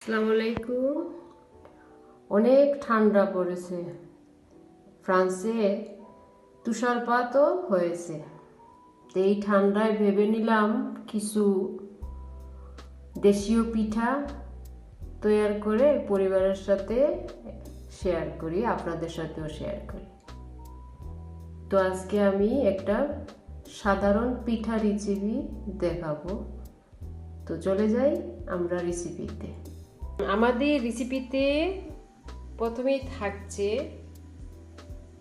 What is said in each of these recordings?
আসসালামু আলাইকুম। অনেক ঠান্ডা পড়েছে, ফ্রান্সে তুষারপাতও হয়েছে। তো এই ঠান্ডায় ভেবে নিলাম কিছু দেশীয় পিঠা তৈরি করে পরিবারের সাথে শেয়ার করি, আপনাদের সাথেও শেয়ার করি। তো আজকে আমি একটা সাধারণ পিঠা রেসিপি দেখাবো। তো চলে যাই আমরা রেসিপিতে। আমাদের রেসিপিতে প্রথমেই থাকছে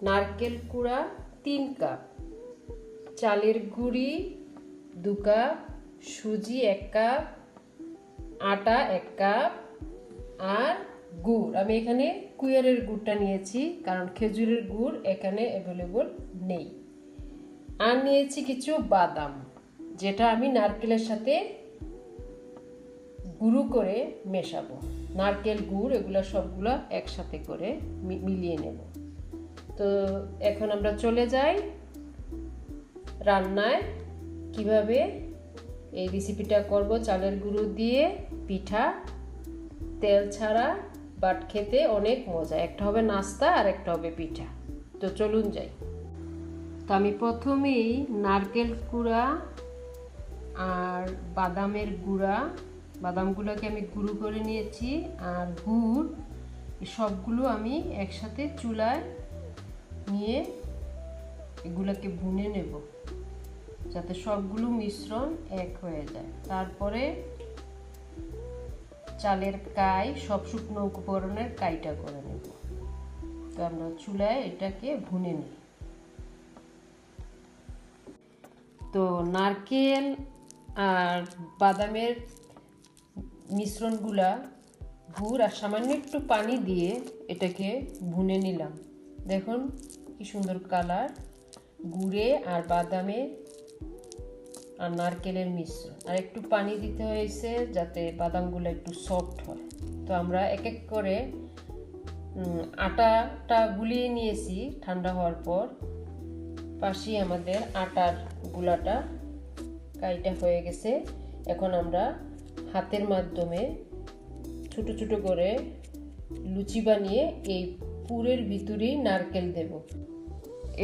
নারকেল কুড়া 3 কাপ, চালের গুঁড়ি 2 কাপ, সুজি 1 কাপ, আটা 1 কাপ আর গুড়। আমি এখানে কুইয়ারের গুড়টা নিয়েছি কারণ খেজুরের গুড় এখানে অ্যাভেলেবল নেই। আর নিয়েছি কিছু বাদাম, যেটা আমি নারকেলের সাথে গুঁড়ো করে মেশাবো। নারকেল গুড় এগুলো সবগুলো একসাথে করে মিলিয়ে নেব। তো এখন আমরা চলে যাই রান্নায়। কিভাবে এই রেসিপিটা করব চালের গুঁড়ো দিয়ে পিঠা, তেল ছাড়া, বাট খেতে অনেক মজা। একটা হবে নাস্তা আর একটা হবে পিঠা। তো চলুন যাই। তো আমি প্রথমেই নারকেল কুড়া আর বাদামের গুঁড়া, বাদামগুলোকে আমি গুঁড়ো করে নিয়েছি, আর গুড় সবগুলো আমি একসাথে চুলায় নিয়ে এগুলোকে ভুনে নেব যাতে সবগুলো মিশ্রণ এক হয়ে যায়। তারপরে চালের কাই, সব শুকনো উপকরণের কাইটা করে নেব। তো আমরা চুলায় এটাকে ভুনে নিই। তো নারকেল আর বাদামের মিশ্রণগুলা গুড় আর সামান্য একটু পানি দিয়ে এটাকে ভুনে নিলাম। দেখুন কি সুন্দর কালার, গুড়ে আর বাদামে আর নারকেলের মিশ্রণ। আর একটু পানি দিতে হয়েছে যাতে বাদামগুলো একটু সফট হয়। তো আমরা এক এক করে আটাটা গুলিয়ে নিয়েছি ঠান্ডা হওয়ার পর। পাশে আমাদের আটার গুলাটা কাইটা হয়ে গেছে। এখন আমরা হাতের মাধ্যমে ছোট ছোট করে লুচি বানিয়ে এই পুরের ভিতরেই নারকেল দেব।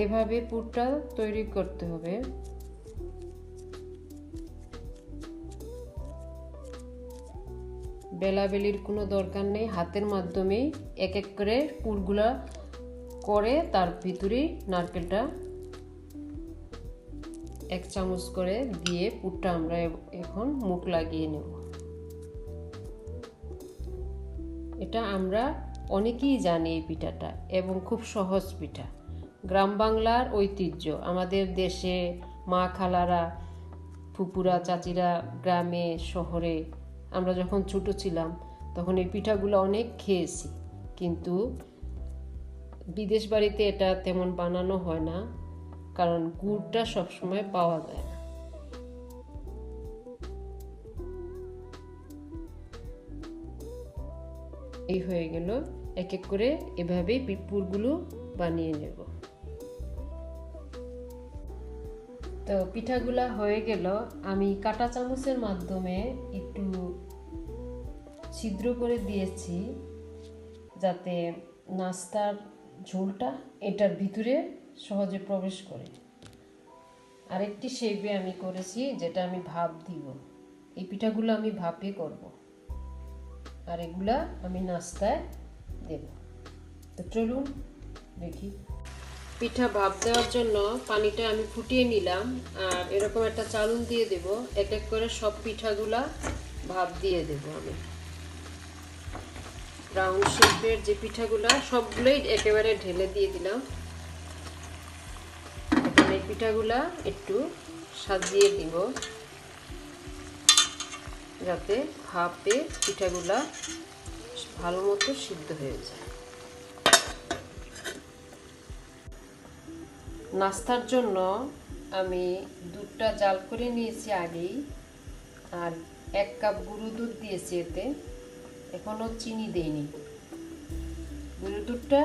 এভাবে পুরটা তৈরি করতে হবে। বেলাবেলির কোনো দরকার নেই, হাতের মাধ্যমেই এক এক করে পুরগুলা করে তার ভিতরেই নারকেলটা 1 চামচ করে দিয়ে পুরটা আমরা এখন মুখ লাগিয়ে নেব। এটা আমরা অনেকেই জানি এই পিঠাটা, এবং খুব সহজ পিঠা। গ্রাম বাংলার ঐতিহ্য। আমাদের দেশে মা খালারা, ফুপুরা, চাচিরা গ্রামে শহরে আমরা যখন ছোট ছিলাম তখন এই পিঠাগুলো অনেক খেয়েছি, কিন্তু বিদেশ বাড়িতে এটা তেমন বানানো হয় না কারণ গুড়টা সবসময় পাওয়া যায় না। এই হয়ে গেল। এক এক করে এভাবেই পুরগুলো বানিয়ে নেব। তো পিঠাগুলা হয়ে গেল। আমি কাঁটা চামচের মাধ্যমে একটু ছিদ্র করে দিয়েছি যাতে নাস্তার ঝোলটা এটার ভিতরে সহজে প্রবেশ করে। আরেকটি শেপে আমি করেছি যেটা আমি ভাপ দিব। এই পিঠাগুলো আমি ভাপে করব, আর এগুলা আমি নাস্তায় দেব। তো চলুন দেখি। পিঠা ভাপ দেওয়ার জন্য পানিটা আমি ফুটিয়ে নিলাম, আর এরকম একটা চালুন দিয়ে দেব। এক এক করে সব পিঠাগুলা ভাপ দিয়ে দেব। আমি রাউন্ড শেপের যে পিঠাগুলা সবগুলোই একেবারে ঢেলে দিয়ে দিলাম। এখন এই পিঠাগুলা একটু সাজিয়ে দিব যাতে ভাপে পিঠাগুলা ভালো মতো সিদ্ধ হয়ে যায়। নাস্তার জন্য আমি দুধটা জাল করে নিয়েছি আগেই, আর 1 কাপ গুঁড়ো দুধ দিয়েছি এতে। এখনও চিনি দেইনি। গুঁড়ো দুধটা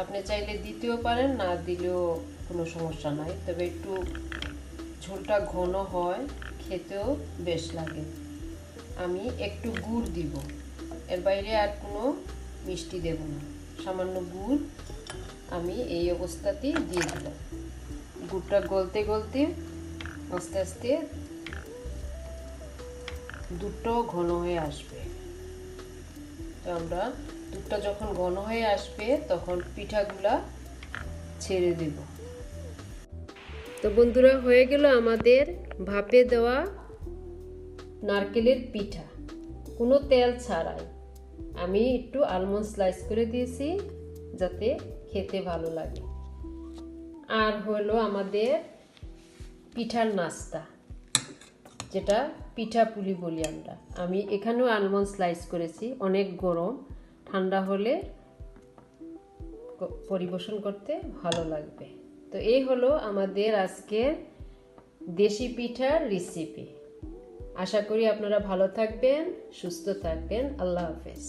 আপনি চাইলে দিতেও পারেন, না দিলেও কোনো সমস্যা নাই, তবে একটু ঝোলটা ঘন হয়, খেতেও বেশ লাগে। আমি একটু গুড় দিব। এর বাইরে আর কোনো মিষ্টি দেব না। সামান্য গুড় আমি এই অবস্থাতেই দিয়ে দিলাম। গুড়টা গলতে গলতে আস্তে আস্তে দুধটা ঘন হয়ে আসবে। তো আমরা দুধটা যখন ঘন হয়ে আসবে তখন পিঠাগুলা ছেড়ে দেব। তো বন্ধুরা, হয়ে গেল আমাদের ভাপে দেওয়া নারকেলের পিঠা, কোনো তেল ছাড়াই। আমি একটু আলমন্ড স্লাইস করে দিয়েছি যাতে খেতে ভালো লাগে। আর হলো আমাদের পিঠার নাস্তা, যেটা পিঠা পুলি বলি আমরা। আমি এখানেও আলমন্ড স্লাইস করেছি। অনেক গরম, ঠান্ডা হলে পরিবেশন করতে ভালো লাগবে। তো এই হলো আমাদের আজকের দেশি পিঠার রেসিপি। আশা করি আপনারা ভালো থাকবেন, সুস্থ থাকবেন। আল্লাহ হাফেজ।